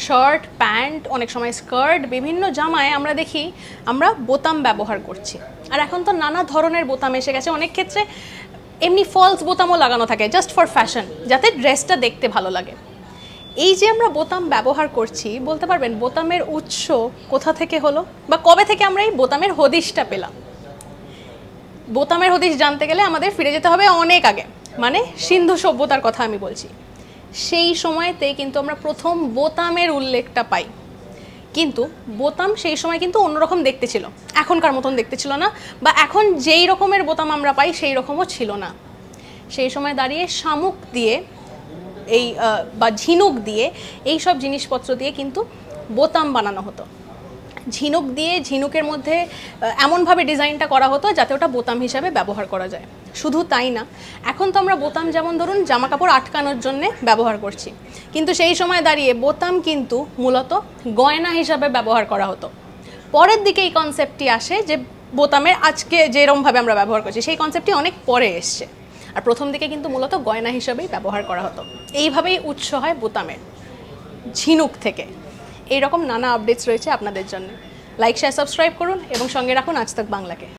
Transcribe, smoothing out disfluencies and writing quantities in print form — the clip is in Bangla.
শার্ট, প্যান্ট, অনেক সময় স্কার্ট, বিভিন্ন জামায় আমরা দেখি আমরা বোতাম ব্যবহার করছি। আর এখন তো নানা ধরনের বোতাম এসে গেছে, অনেক ক্ষেত্রে এমনি ফলস বোতামও লাগানো থাকে জাস্ট ফর ফ্যাশন, যাতে ড্রেসটা দেখতে ভালো লাগে। এই যে আমরা বোতাম ব্যবহার করছি, বলতে পারবেন বোতামের উৎস কোথা থেকে হলো বা কবে থেকে আমরা এই বোতামের হদিশটা পেলাম? বোতামের হদিশ জানতে গেলে আমাদের ফিরে যেতে হবে অনেক আগে, মানে সিন্ধু সভ্যতার কথা আমি বলছি। সেই সময়তে কিন্তু আমরা প্রথম বোতামের উল্লেখটা পাই। কিন্তু বোতাম সেই সময় কিন্তু অন্যরকম দেখতে ছিল, এখনকার মতন দেখতে ছিল না, বা এখন যেই রকমের বোতাম আমরা পাই সেই রকমও ছিল না। সেই সময় দাঁড়িয়ে শামুক দিয়ে এই বা ঝিনুক দিয়ে এই সব জিনিসপত্র দিয়ে কিন্তু বোতাম বানানো হতো। ঝিনুক দিয়ে ঝিনুকের মধ্যে এমনভাবে ডিজাইনটা করা হতো যাতে ওটা বোতাম হিসাবে ব্যবহার করা যায়। শুধু তাই না, এখন তো আমরা বোতাম যেমন ধরুন জামা কাপড় আটকানোর জন্য ব্যবহার করছি, কিন্তু সেই সময় দাঁড়িয়ে বোতাম কিন্তু মূলত গয়না হিসাবে ব্যবহার করা হতো। পরের দিকে এই কনসেপ্টটি আসে যে বোতামের আজকে যেরকমভাবে আমরা ব্যবহার করছি সেই কনসেপ্টটি অনেক পরে এসছে, আর প্রথম দিকে কিন্তু মূলত গয়না হিসাবেই ব্যবহার করা হতো। এইভাবেই উৎস হয় বোতামের, ঝিনুক থেকে। এইরকম নানা আপডেটস রয়েছে আপনাদের জন্য। লাইক, শেয়ার, সাবস্ক্রাইব করুন এবং সঙ্গে রাখুন আজ তাক বাংলাকে।